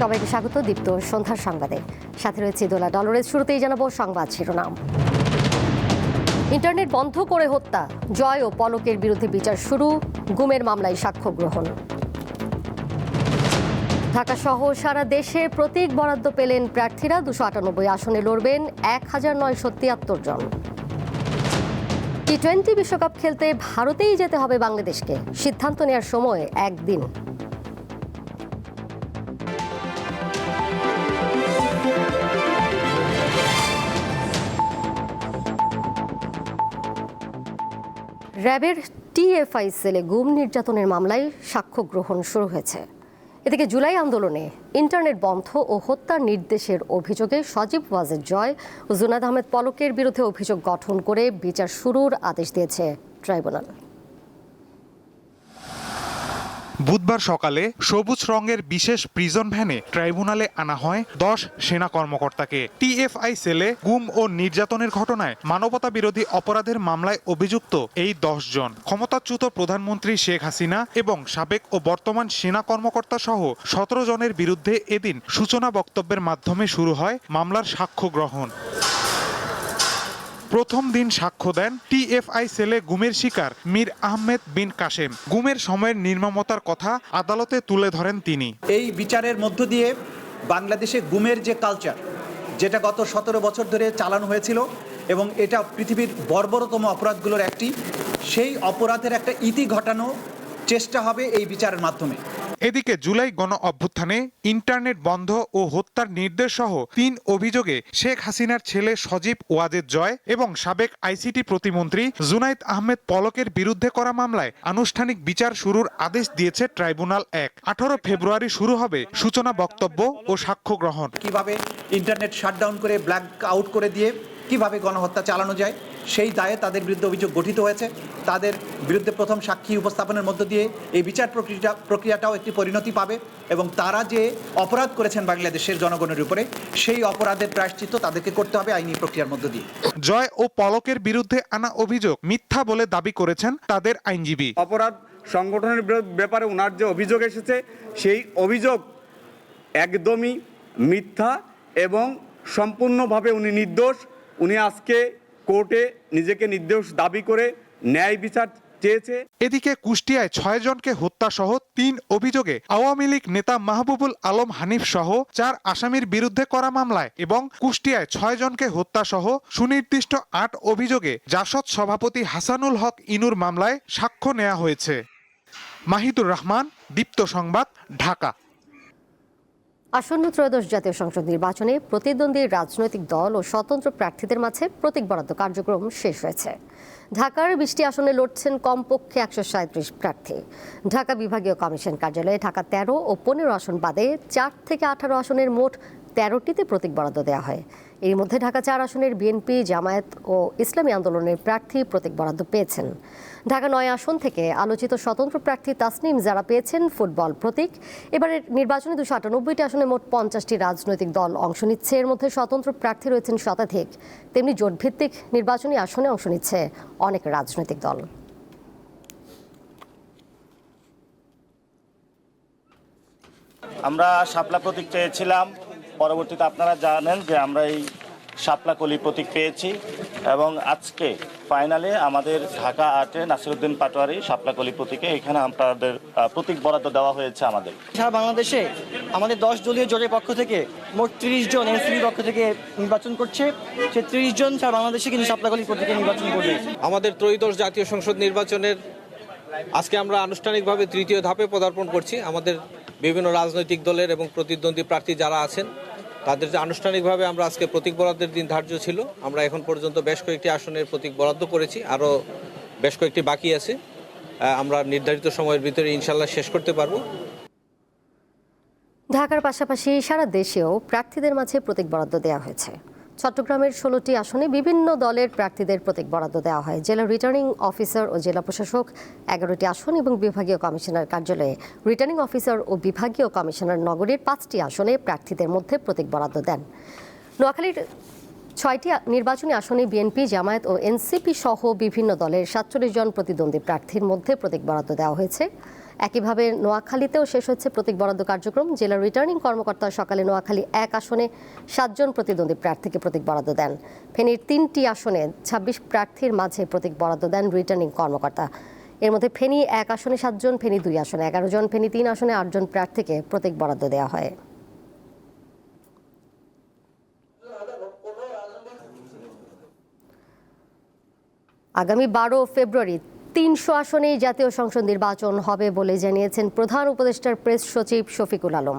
সবাইকে স্বাগত দীপ্ত সন্ধ্যার সংবাদে। সাথে রয়েছে দোলা ডলরের। শুরুতেই জানাবো সংবাদ শিরোনাম। ইন্টারনেট বন্ধ করে হত্যা, জয় ও পলকের বিরুদ্ধে বিচার শুরু, গুমের মামলায় সাক্ষ্য গ্রহণ। ঢাকা সহ সারা দেশে প্রতীক বরাদ্দ পেলেন প্রার্থীরা। 298 আসনে লড়বেন 1973 জন। টি-20 বিশ্বকাপ খেলতে ভারতেই যেতে হবে বাংলাদেশকে, সিদ্ধান্ত নেওয়ার সময় একদিন। র্যাবের টিএফআই সেলে গুম নির্যাতনের মামলায় সাক্ষ্য গ্রহণ শুরু হয়েছে। এদিকে জুলাই আন্দোলনে ইন্টারনেট বন্ধ ও হত্যার নির্দেশের অভিযোগে সজীব ওয়াজেদ জয় ও জুনায়েদ আহমেদ পলকের বিরুদ্ধে অভিযোগ গঠন করে বিচার শুরুর আদেশ দিয়েছে ট্রাইব্যুনাল। বুধবার সকালে সবুজ রঙের বিশেষ প্রিজন ভ্যানে ট্রাইব্যুনালে আনা হয় 10 সেনা কর্মকর্তাকে। টিএফআই সেলে গুম ও নির্যাতনের ঘটনায় মানবতা বিরোধী অপরাধের মামলায় অভিযুক্ত এই 10 জন ক্ষমতাচ্যুত প্রধানমন্ত্রী শেখ হাসিনা এবং সাবেক ও বর্তমান সেনা কর্মকর্তা সহ 17 জনের বিরুদ্ধে এদিন সূচনা বক্তব্যের মাধ্যমে শুরু হয় মামলার সাক্ষ্য গ্রহণ। প্রথম দিন সাক্ষ্য দেন টিএফআই সেলে গুমের শিকার মীর আহমেদ বিন কাশেম। গুমের সময়ের নির্মমতার কথা আদালতে তুলে ধরেন তিনি। এই বিচারের মধ্য দিয়ে বাংলাদেশে গুমের যে কালচার, যেটা গত 17 বছর ধরে চালানো হয়েছিল এবং এটা পৃথিবীর বর্বরতম অপরাধগুলোর একটি, সেই অপরাধের একটা ইতি ঘটানো চেষ্টা হবে এই বিচারের মাধ্যমে। এদিকে জুলাই গণ অভ্যুত্থানে ইন্টারনেট বন্ধ ও হত্যার নির্দেশ সহ 3 অভিযোগে শেখ হাসিনার ছেলে সজীব ওয়াজেদ জয় এবং সাবেক আইসিটি প্রতিমন্ত্রী জুনায়েদ আহমেদ পলকের বিরুদ্ধে করা মামলায় আনুষ্ঠানিক বিচার শুরুর আদেশ দিয়েছে ট্রাইব্যুনাল 1। 18 ফেব্রুয়ারি শুরু হবে সূচনা বক্তব্য ও সাক্ষ্য গ্রহণ। কিভাবে ইন্টারনেট শাটডাউন করে ব্ল্যাক আউট করে দিয়ে কিভাবে গণহত্যা চালানো যায়, সেই দায়ে তাদের বিরুদ্ধে অভিযোগ গঠিত হয়েছে। তাদের বিরুদ্ধে প্রথম সাক্ষী উপস্থাপনের মধ্য দিয়ে এই বিচার প্রক্রিয়াটাও একটি পরিণতি পাবে এবং তারা যে অপরাধ করেছেন বাংলাদেশের জনগণের উপরে, সেই অপরাধের প্রায়শ্চিত্ত তাদেরকে করতে হবে আইনি প্রক্রিয়ার মধ্য দিয়ে। জয় ও পলকের বিরুদ্ধে আনা অভিযোগ মিথ্যা বলে দাবি করেছেন তাদের আইনজীবী। অপরাধ সংগঠনের ব্যাপারে ওনার যে অভিযোগ এসেছে, সেই অভিযোগ একদমই মিথ্যা এবং সম্পূর্ণভাবে উনি নির্দোষ। উনি আজকে কোর্টে নিজেকে নির্দোষ দাবি করে ন্যায় বিচার চেয়েছে। এদিকে কুষ্টিয়ায় 6 জনকে হত্যা সহ 3 অভিযোগে আওয়ামী লীগ নেতা মাহবুবুল আলম হানিফ সহ 4 আসামির বিরুদ্ধে করা মামলায় এবং কুষ্টিয়ায় 6 জনকে হত্যা সহ সুনির্দিষ্ট 8 অভিযোগে জাসদ সভাপতি হাসানুল হক ইনুর মামলায় সাক্ষ্য নেওয়া হয়েছে। মাহিদুর রহমান, দীপ্ত সংবাদ, ঢাকা। আসন্ন ত্রয়োদশ জাতীয় সংসদ নির্বাচনে প্রতিদ্বন্দ্বী রাজনৈতিক দল ও স্বতন্ত্র প্রার্থীদের মাঝে প্রতীক বরাদ্দ কার্যক্রম শেষ হয়েছে। ঢাকার 20টি আসনে লড়ছেন কমপক্ষে 137 প্রার্থী। ঢাকা বিভাগীয় কমিশন কার্যালয়ে ঢাকা 13 ও 15 আসন বাদে 4 থেকে 18 আসনের মোট 13টিতে প্রতীক বরাদ্দ দেওয়া হয়। এর মধ্যে ঢাকা 4 আসনের বিএনপি, জামায়াত ও ইসলামী আন্দোলনের প্রার্থী প্রতীক বরাদ্দ পেয়েছেন। ঢাকা 9 আসন থেকে আলোচিত স্বতন্ত্র প্রার্থী তাসনিম যারা পেয়েছেন ফুটবল প্রতীক। এবারের নির্বাচনে 298টি আসনে মোট 50টি রাজনৈতিক দল অংশ নিচ্ছে। এর মধ্যে স্বতন্ত্র প্রার্থী রয়েছেন শতাধিক। তেমনি জোটভিত্তিক নির্বাচনী আসনে অংশ নিচ্ছে অনেক রাজনৈতিক দল। আমরা শাপলা প্রতীক চেয়েছিলাম, পরবর্তীতে আপনারা জানেন যে আমরা এই শাপলা কলি প্রতীক পেয়েছি এবং আজকে ফাইনালে আমাদের ঢাকা 8-এ নাসিরউদ্দিন পাটোয়ারি শাপলা কলি প্রতীকে এখানে আপনাদের প্রতীক বরাদ্দ দেওয়া হয়েছে। আমাদের সারা বাংলাদেশে আমাদের 10 দলীয় জোটের পক্ষ থেকে মোট 30 জন এনসিপির পক্ষ থেকে নির্বাচন করছে। সে 30 জন সারা বাংলাদেশে কিন্তু শাপলা কলি প্রতীকে নির্বাচন করবে। আমাদের ত্রয়োদশ জাতীয় সংসদ নির্বাচনের আজকে আমরা আনুষ্ঠানিকভাবে 3য় ধাপে পদার্পণ করছি। আমাদের বিভিন্ন রাজনৈতিক দলের এবং প্রতিদ্বন্দ্বী প্রার্থী যারা আছেন তাদের যে আনুষ্ঠানিকভাবে আমরা আজকে প্রতীক বরাদ্দের দিন ধার্য ছিল। আমরা এখন পর্যন্ত বেশ কয়েকটি আসনের প্রতীক বরাদ্দ করেছি, আরও বেশ কয়েকটি বাকি আছে। আমরা নির্ধারিত সময়ের ভিতরে ইনশাল্লাহ শেষ করতে পারবো। ঢাকার পাশাপাশি সারা দেশেও প্রার্থীদের মাঝে প্রতীক বরাদ্দ দেওয়া হয়েছে। চট্টগ্রামের 16টি আসনে বিভিন্ন দলের প্রার্থীদের প্রতীক বরাদ্দ দেওয়া হয়। জেলা রিটার্নিং অফিসার ও জেলা প্রশাসক 11টি আসন এবং বিভাগীয় কমিশনার কার্যালয়ে রিটার্নিং অফিসার ও বিভাগীয় কমিশনার নগরীর 5টি আসনে প্রার্থীদের মধ্যে প্রতীক বরাদ্দ দেন। নোয়াখালীর 6টি নির্বাচনী আসনে বিএনপি, জামায়াত ও এনসিপি সহ বিভিন্ন দলের 47 জন প্রতিদ্বন্দ্বী প্রার্থীর মধ্যে প্রতীক বরাদ্দ দেওয়া হয়েছে। একইভাবে নোয়াখালীতেও শেষ হচ্ছে প্রতীক বরাদ্দ কার্যক্রম। জেলা রিটার্নিং কর্মকর্তা সকালে নোয়াখালী 1 আসনে 7 জন প্রতিদ্বন্দ্বী প্রার্থীকে প্রতীক বরাদ্দ দেন। ফেনীর 3টি আসনে 26 প্রার্থীর মাঝে প্রতীক বরাদ্দ দেন রিটার্নিং কর্মকর্তা। এর মধ্যে ফেনী 1 আসনে 7 জন, ফেনী 2 আসনে 11 জন, ফেনী 3 আসনে 8 জন প্রার্থীকে প্রতীক বরাদ্দ দেওয়া হয়। আগামী 12 ফেব্রুয়ারি 300 আসনেই জাতীয় সংসদ নির্বাচন হবে বলে জানিয়েছেন প্রধান উপদেষ্টার প্রেস সচিব শফিকুল আলম।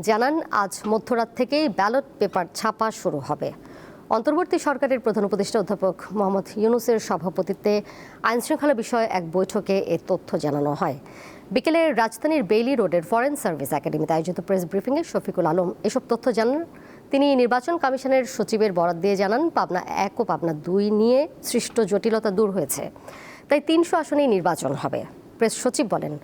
জানান, আজ মধ্যরাত থেকেই ব্যালট পেপার ছাপা শুরু হবে। অন্তর্বর্তী সরকারের প্রধান উপদেষ্টা অধ্যাপক মোহাম্মদ ইউনূসের সভাপতিত্বে আইনশৃঙ্খলা বিষয়ে এক বৈঠকে এ তথ্য জানানো হয়। বিকেলে রাজধানীর বেইলি রোডের ফরেন সার্ভিস একাডেমিতে আয়োজিত প্রেস ব্রিফিংয়ে শফিকুল আলম এসব তথ্য জানান। তিনি নির্বাচন কমিশনের সচিবের বরাত দিয়ে জানান, পাবনা 1 ও পাবনা 2 নিয়ে সৃষ্ট জটিলতা দূর হয়েছে, তাই 300 আসনেই নির্বাচন হবে। প্রেস সচিব বলেন,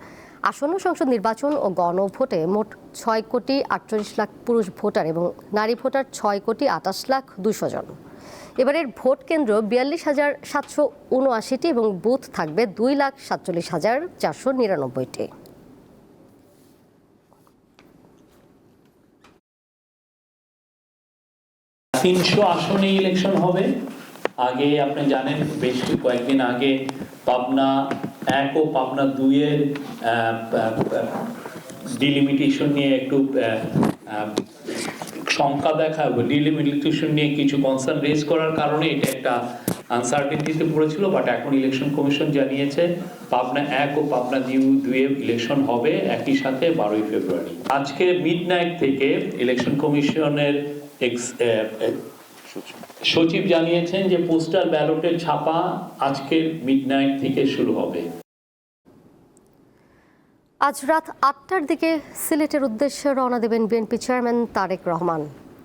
আসন্ন সংসদ নির্বাচন ও গণভোটে মোট 6 কোটি 48 লাখ পুরুষ ভোটার এবং নারী ভোটার 6 কোটি 28 লাখ 200 জন। এবারের ভোট কেন্দ্র 42,779টি এবং বুথ থাকবে 2,47,499টি। 300 আসনে ইলেকশন হবে। আগে আপনি জানেন বেশ কয়েকদিন আগে পাবনা 1 ও পাবনা 2 এর ডিলিমিটেশন নিয়ে একটু শঙ্কা দেখা, ডিলিমিটেশন নিয়ে কিছু কনসার্ন রেজ করার কারণে এটা একটা আনসার্টেনিটিতে পড়েছিল। বাট এখন ইলেকশন কমিশন জানিয়েছে পাবনা 1 ও পাবনা 2 এ ইলেকশন হবে একই সাথে 12 ফেব্রুয়ারি। আজকে মিডনাইট থেকে ইলেকশন কমিশনের সচিব জানিয়েছেন যে পোস্টাল ব্যালটের ছাপা আজকের মিডনাইট থেকে শুরু হবে। আজ রাত 8টার দিকে সিলেটের উদ্দেশ্যে রওনা দেবেন বিএনপি চেয়ারম্যান তারেক রহমান।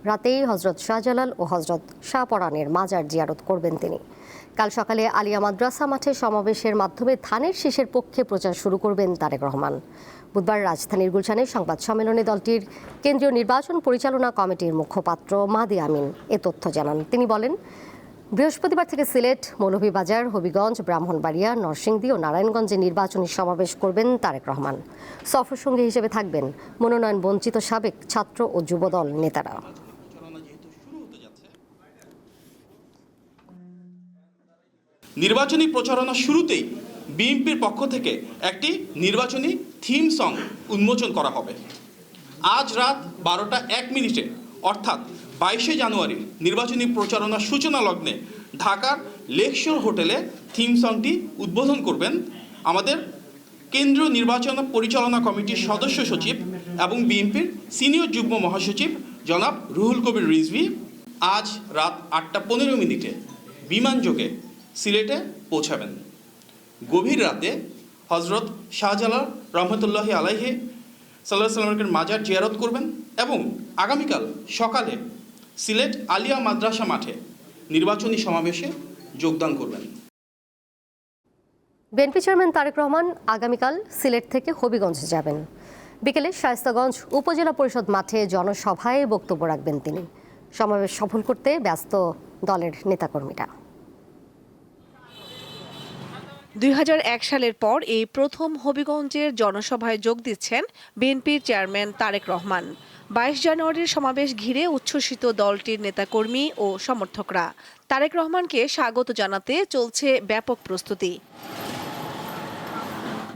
রাতেই হজরত শাহজালাল ও হজরত শাহপরানের মাজার জিয়ারত করবেন তিনি। কাল সকালে আলিয়া মাদ্রাসা মাঠে সমাবেশের মাধ্যমে ধানের শীষের পক্ষে প্রচার শুরু করবেন তারেক রহমান। বুধবার রাজধানীর গুলশানে সংবাদ সম্মেলনে দলটির কেন্দ্রীয় নির্বাচন পরিচালনা কমিটির মুখপাত্র মাহদি আমিন এ তথ্য জানান। তিনি বলেন, বৃহস্পতিবার থেকে সিলেট, মৌলভীবাজার, হবিগঞ্জ, ব্রাহ্মণবাড়িয়া, নরসিংদী ও নারায়ণগঞ্জে নির্বাচনী সমাবেশ করবেন তারেক রহমান। সফর সঙ্গী হিসেবে থাকবেন মনোনয়ন বঞ্চিত সাবেক ছাত্র ও যুবদল নেতারা। নির্বাচনী প্রচারণা শুরুতেই বিএনপির পক্ষ থেকে একটি নির্বাচনী থিম সং উন্মোচন করা হবে। আজ রাত 12টা 1 মিনিটে অর্থাৎ 22শে জানুয়ারি নির্বাচনী প্রচারণা সূচনা লগ্নে ঢাকার লেকশোর হোটেলে থিম সংটি উদ্বোধন করবেন আমাদের কেন্দ্রীয় নির্বাচন পরিচালনা কমিটির সদস্য সচিব এবং বিএনপির সিনিয়র যুগ্ম মহাসচিব জনাব রুহুল কবির রিজভী। আজ রাত 8টা 15 মিনিটে বিমানযোগে সিলেটে পৌঁছাবেন। গভীর রাতে হজরত শাহজালাল রহমতুল্লাহি আলাইহি সাল্লাল্লাহু আলাইহি ওয়াসাল্লামের মাজার জিয়ারত করবেন এবং আগামীকাল সকালে সিলেট আলিয়া মাদ্রাসা মাঠে নির্বাচনী সমাবেশে যোগদান করবেন। বিএনপি চেয়ারম্যান তারেক রহমান আগামীকাল সিলেট থেকে হবিগঞ্জে যাবেন। বিকেলে শায়েস্তাগঞ্জ উপজেলা পরিষদ মাঠে জনসভায় বক্তব্য রাখবেন তিনি। সমাবেশ সফল করতে ব্যস্ত দলের নেতাকর্মীরা। 2001 সালের পর এই প্রথম হবিগঞ্জের জনসভায় যোগ দিচ্ছেন বিএনপির চেয়ারম্যান তারেক রহমান। 22 জানুয়ারির সমাবেশ ঘিরে উচ্ছ্বসিত দলটির নেতাকর্মী ও সমর্থকরা। তারেক রহমানকে স্বাগত জানাতে চলছে ব্যাপক প্রস্তুতি।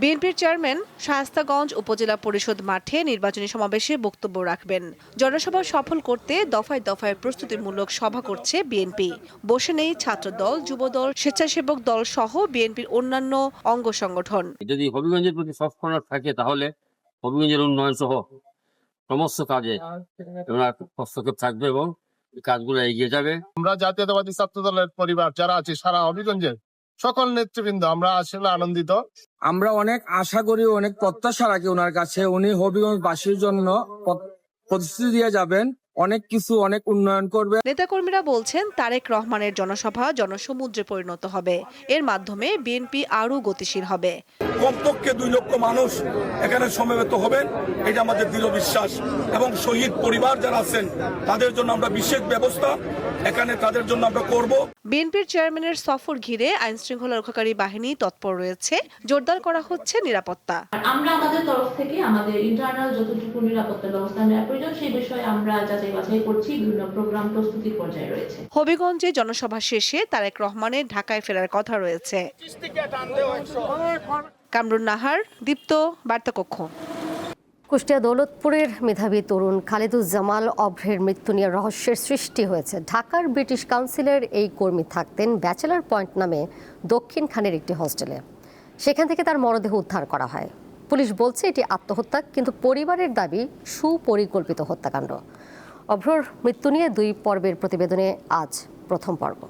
বিএনপির চেয়ারম্যান শায়েস্তাগঞ্জ উপজেলা পরিষদ মাঠে নির্বাচনী সমাবেশে বক্তব্য রাখবেন। জনসভা সফল করতে দফায় দফায় প্রস্তুতিমূলক সভা করছে বিএনপি। বসে নেই ছাত্রদল, যুবদল, স্বেচ্ছাসেবক দল সহ বিএনপির অন্যান্য অঙ্গ সংগঠন। যদি হবিগঞ্জের প্রতি সফলতা থাকে তাহলে হবিগঞ্জের উন্নয়ন সহ সমস্ত কাজে হস্তক্ষেপ থাকবে এবং কাজগুলো এগিয়ে যাবে। আমরা জাতীয়তাবাদী ছাত্র দলের পরিবার যারা আছে সারা হবিগঞ্জের সকল নেতৃবৃন্দ আমরা আসলে আনন্দিত। আমরা অনেক আশা করি, অনেক প্রত্যাশা রাখি ওনার কাছে। উনি হবিগঞ্জবাসীর জন্য প্রতিশ্রুতি দিয়ে যাবেন অনেক কিছু, অনেক উন্নয়ন করবে। নেতাকর্মীরা বলছেন তারেক রহমানের জনসভা জনসমুদ্রে পরিণত হবে। এর মাধ্যমে বিএনপি আরও গতিশীল হবে। কমপক্ষে 2 লক্ষ মানুষ এখানে সমবেত হবেন, এটা আমাদের দৃঢ় বিশ্বাস। এবং শহীদ পরিবার যারা আছেন তাদের জন্য আমরা বিশেষ ব্যবস্থা এখানে তাদের জন্য আমরা করব। বিএনপির চেয়ারম্যানের সফর ঘিরে আইনশৃঙ্খলা রক্ষাকারী বাহিনী তৎপর রয়েছে, জোরদার করা হচ্ছে নিরাপত্তা। আমরা আমাদের তরফ থেকে আমাদের ইন্টারনাল যতটুকু নিরাপত্তা ব্যবস্থা নেওয়া প্রয়োজন সেই বিষয়ে আমরা যাচাই বাছাই করছি, বিভিন্ন প্রোগ্রাম প্রস্তুতির পর্যায়ে রয়েছে। হবিগঞ্জে জনসভা শেষে তারেক রহমানের ঢাকায় ফেরার কথা রয়েছে। কামরুন নাহার, দীপ্ত, বার্তাকক্ষ। কুষ্টিয়া দৌলতপুরের মেধাবী তরুণ খালেদুজ্জামাল অভ্রের মৃত্যু নিয়ে রহস্যের সৃষ্টি হয়েছে। ঢাকার ব্রিটিশ কাউন্সিলের এই কর্মী থাকতেন ব্যাচেলর পয়েন্ট নামে দক্ষিণ খানের একটি হোস্টেলে। সেখান থেকে তার মরদেহ উদ্ধার করা হয়। পুলিশ বলছে এটি আত্মহত্যা, কিন্তু পরিবারের দাবি সুপরিকল্পিত হত্যাকাণ্ড। অভ্রর মৃত্যু নিয়ে 2 পর্বের প্রতিবেদনে আজ প্রথম পর্ব।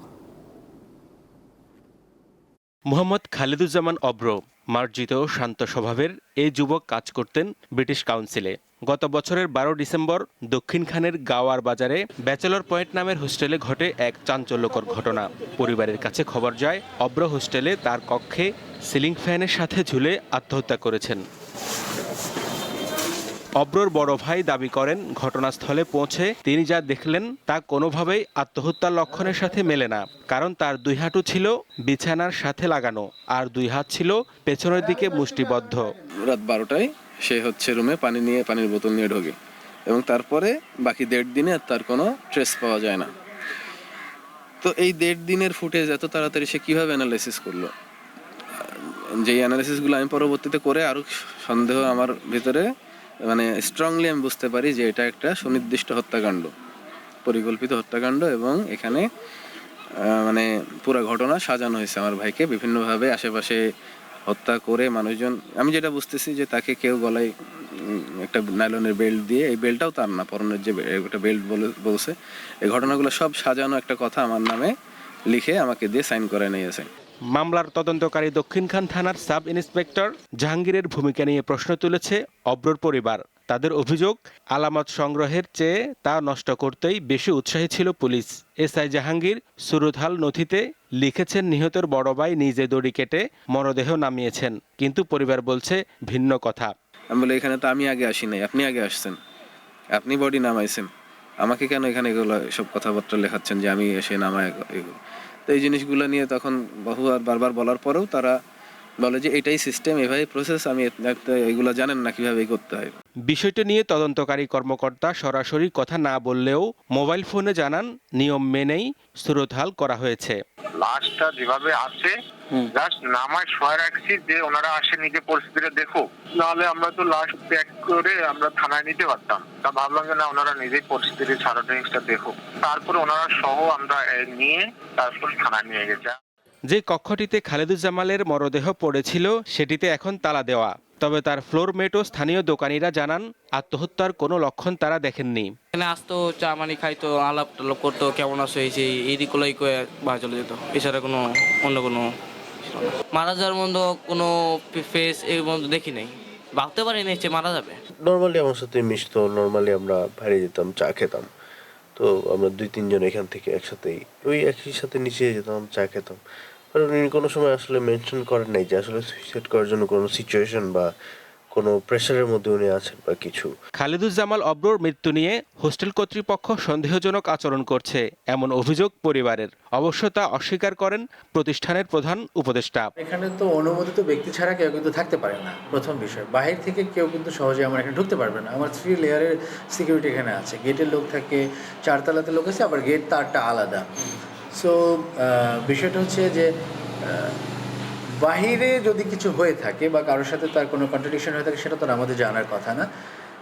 মোহাম্মদ খালেদুজ্জামান অভ্র মার্জিত শান্ত স্বভাবের এই যুবক কাজ করতেন ব্রিটিশ কাউন্সিলে। গত বছরের 12 ডিসেম্বর দক্ষিণ খানের গাওয়ার বাজারে ব্যাচেলর পয়েন্ট নামের হোস্টেলে ঘটে এক চাঞ্চল্যকর ঘটনা। পরিবারের কাছে খবর যায় অভ্র হোস্টেলে তার কক্ষে সিলিং ফ্যানের সাথে ঝুলে আত্মহত্যা করেছেন। অভ্রর বড় ভাই দাবি করেন ঘটনাস্থলে পৌঁছে তিনি যা দেখলেন তা কোনোভাবেই আত্মহত্যার লক্ষণের সাথে মেলে না, কারণ তার 2 হাঁটু ছিল বিছানার সাথে লাগানো আর 2 হাত ছিল পেছনের দিকে মুষ্টিবদ্ধ। রাত 12টায় সে রুমে পানির বোতল নিয়ে ঢোকে এবং তারপরে বাকি 1.5 দিনে আর তার কোনো ট্রেস পাওয়া যায় না। তো এই 1.5 দিনের ফুটেজ এত তাড়াতাড়ি সে কিভাবে অ্যানালাইসিস করলো? যেই অ্যানালাইসিসগুলো আমি পরবর্তীতে করে আরো সন্দেহ আমার ভিতরে স্ট্রংলি আমি বুঝতে পারি যে এটা একটা সুনির্দিষ্ট হত্যাকাণ্ড, পরিকল্পিত হত্যাকাণ্ড। এবং এখানে পুরো ঘটনা সাজানো হয়েছে। আমার ভাইকে বিভিন্নভাবে আশেপাশে হত্যা করে মানুষজন, আমি যেটা বুঝতেছি যে তাকে কেউ গলায় একটা নাইলনের বেল্ট দিয়ে, এই বেল্টটাও তার না, পরনের যে একটা বেল্ট বলছে, এই ঘটনাগুলো সব সাজানো একটা কথা আমার নামে লিখে আমাকে দিয়ে সাইন করায় নিয়েছে। মামলার তদন্তকারী দক্ষিণখান থানার সাব ইন্সপেক্টর জাহাঙ্গীরের ভূমিকা নিয়ে প্রশ্ন তুলেছে অভ্রর পরিবার। তাদের অভিযোগ আলামত সংগ্রহের চেয়ে তা নষ্ট করতেই বেশি উৎসাহী ছিল পুলিশ। এসআই জাহাঙ্গীর সুরতহাল নথিতে লিখেছেন নিহতের বড় ভাই নিজে দড়ি কেটে মরদেহ নামিয়েছেন, কিন্তু পরিবার বলছে ভিন্ন কথা। আমি বলি এখানে তো আমি আগে আসি নাই, আপনি আগে আসছেন, আপনি বডি নামাইছেন, আমাকে কেন এখানে এগুলো সব কথাবার্তা লেখাচ্ছেন যে আমি এসে নামাই এগুলো? তো এই জিনিসগুলো নিয়ে তখন বারবার বলার পরেও তারা বলে যে এটাই সিস্টেম, এভাবে প্রসেস, আমি এগুলো জানেন না কিভাবে করতে হয়। বিষয়টি নিয়ে তদন্তকারী কর্মকর্তা সরাসরি কথা না বললেও মোবাইল ফোনে জানান নিয়ম মেনেই সুরতহাল করা হয়েছে। লাশটা যেভাবে আছে জাস্ট নামায় শোয়া রাখছি যে ওনারা আসে নিজে পরিস্থিতিটা দেখো, নাহলে আমরা তো লাশ প্যাক করে আমরা থানায় নিতে পারতাম। তা ভাবলাম যে না, ওনারা নিজেই পরিস্থিতির সারাউন্ডিংসটা দেখো, তারপরে ওনারা সহ আমরা নিয়ে তারপরে থানায় নিয়ে গেছে। যে কক্ষটিতে খালেদুজ্জামালের মরদেহ পড়েছিল সেটিতে এখন তালা দেওয়া, তবে তার ফ্লোরমেট ও স্থানীয় দোকানিরা জানান আত্মহত্যার কোনো লক্ষণ তারা দেখেননি। এখানে আসতো, চা মানি খাইতো, আলাপ টালাপ করতো, কেমন আছো এই দিকগুলোই বাড়ি চলে যেত, এছাড়া অন্য কোনো মারা যাওয়ার মতো কোনো ফেস এর মতো দেখি নাই, ভাবতে পারি না যে মারা যাবে। নর্মালি আমার সাথে মিশতো, নর্মালি আমরা বাইরে যেতাম, চা খেতাম, তো আমরা 2-3 জন এখান থেকে একসাথেই ওই একই সাথে নিচে যেতাম, চা খেতাম। উনি কোনো সময় আসলে মেনশন করেন নাই যে আসলে সুইসাইড করার জন্য কোনো সিচুয়েশন বা কোনো প্রেশারের মধ্যে উনি আছেন বা কিছু। খালেদুজ্জামাল অভ্রর মৃত্যু নিয়ে হোস্টেল কর্তৃপক্ষ সন্দেহজনক আচরণ করছে এমন অভিযোগ পরিবারের। অবশ্য তা অস্বীকার করেন প্রতিষ্ঠানের প্রধান উপদেষ্টা। এখানে তো অনুমোদিত ব্যক্তি ছাড়া কেউ কিন্তু থাকতে পারে না, প্রথম বিষয়। বাহির থেকে কেউ কিন্তু সহজে আমার এখানে ঢুকতে পারবে না। আমার 3 লেয়ারের সিকিউরিটি এখানে আছে, গেটের লোক থাকে, 4 তলাতে লোক আছে, আবার গেট তারটা আলাদা। সো বিষয়টা হচ্ছে যে বাহিরে যদি কিছু হয়ে থাকে বা কারোর সাথে তার কোনো কন্ট্রাডিকশন হয়ে থাকে সেটা তো আমাদের জানার কথা না,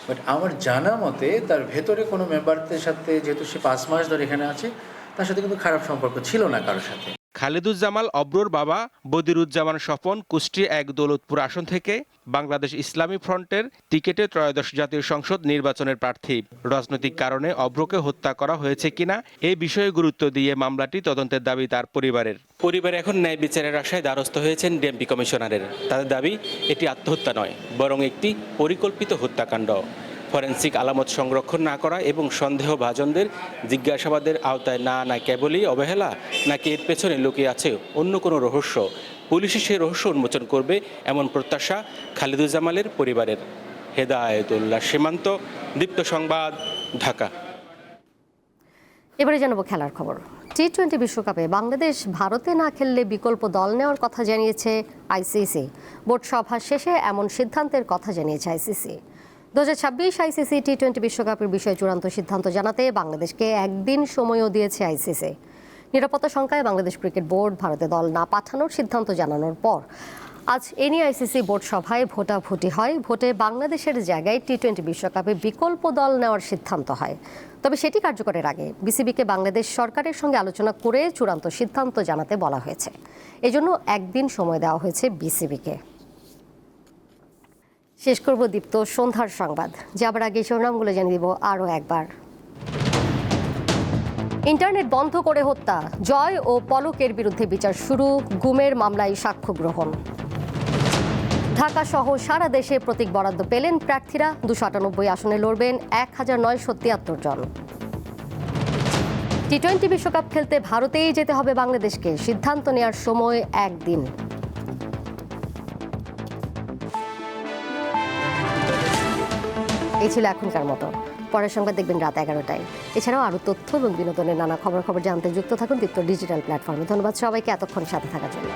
বাট আমার জানা মতে তার ভেতরে কোনো মেম্বারদের সাথে, যেহেতু সে 5 মাস ধরে এখানে আছে, তার সাথে কিন্তু খারাপ সম্পর্ক ছিল না কারোর সাথে। খালেদুজ্জামাল অভ্রর বাবা বদিরুজ্জামান স্বপন কুষ্টিয়া 1 দৌলতপুর আসন থেকে বাংলাদেশ ইসলামী ফ্রন্টের টিকেটে ত্রয়োদশ জাতীয় সংসদ নির্বাচনের প্রার্থী। রাজনৈতিক কারণে অভ্রকে হত্যা করা হয়েছে কিনা এই বিষয়ে গুরুত্ব দিয়ে মামলাটি তদন্তের দাবি তার পরিবারের। পরিবার এখন ন্যায় বিচারের আশায় দ্বারস্থ হয়েছেন ডিএমপি কমিশনারের। তাদের দাবি এটি আত্মহত্যা নয়, বরং একটি পরিকল্পিত হত্যাকাণ্ড। ফরেনসিক আলামত সংরক্ষণ না করা এবং সন্দেহভাজনদের জিজ্ঞাসাবাদের আওতায় না না কেবলই অবহেলা, নাকি এর পেছনে লুকিয়ে আছে অন্য কোনো রহস্য। পুলিশই সেই রহস্য উন্মোচন করবে এমন প্রত্যাশা খালিদুজ্জামালের পরিবারের। হেদায়েতুল্লাহ সীমান্ত, দীপ্ত সংবাদ, ঢাকা। এবারে জানাবো খেলার খবর। টি-20 বিশ্বকাপে বাংলাদেশ ভারতে না খেললে বিকল্প দল নেওয়ার কথা জানিয়েছে আইসিসি। বোর্ড সভা শেষে এমন সিদ্ধান্তের কথা জানিয়েছে আইসিসি। 2026 আইসিসি টি-20 বিশ্বকাপের বিষয়ে চূড়ান্ত সিদ্ধান্ত জানাতে বাংলাদেশকে একদিন সময়ও দিয়েছে আইসিসি। নিরাপত্তা শঙ্কায় বাংলাদেশ ক্রিকেট বোর্ড ভারতে দল না পাঠানোর সিদ্ধান্ত জানানোর পর আজ এ নিয়ে আইসিসি বোর্ড সভায় ভোটাভুটি হয়। ভোটে বাংলাদেশের জায়গায় টি-20 বিশ্বকাপে বিকল্প দল নেওয়ার সিদ্ধান্ত হয়। তবে সেটি কার্যকরের আগে বিসিবিকে বাংলাদেশ সরকারের সঙ্গে আলোচনা করে চূড়ান্ত সিদ্ধান্ত জানাতে বলা হয়েছে। এজন্য একদিন সময় দেওয়া হয়েছে বিসিবিকে। শেষ করব দীপ্ত সন্ধ্যার সংবাদ, যাবার আগে শিরোনামগুলো জানিয়ে দিব আরও একবার। ইন্টারনেট বন্ধ করে হত্যা, জয় ও পলকের বিরুদ্ধে বিচার শুরু, গুমের মামলায় সাক্ষ্য গ্রহণ। ঢাকা সহ সারা দেশে প্রতীক বরাদ্দ পেলেন প্রার্থীরা, 298 আসনে লড়বেন 1973 জন। টি-20 বিশ্বকাপ খেলতে ভারতেই যেতে হবে বাংলাদেশকে, সিদ্ধান্ত নেওয়ার সময় একদিন। এই ছিল এখনকার মতো। পরের সংবাদ দেখবেন রাত 11টায়। এছাড়াও আরও তথ্য এবং বিনোদনের নানা খবর জানতে যুক্ত থাকুন দীপ্ত ডিজিটাল প্ল্যাটফর্মে। ধন্যবাদ সবাইকে এতক্ষণ সাথে থাকার জন্য।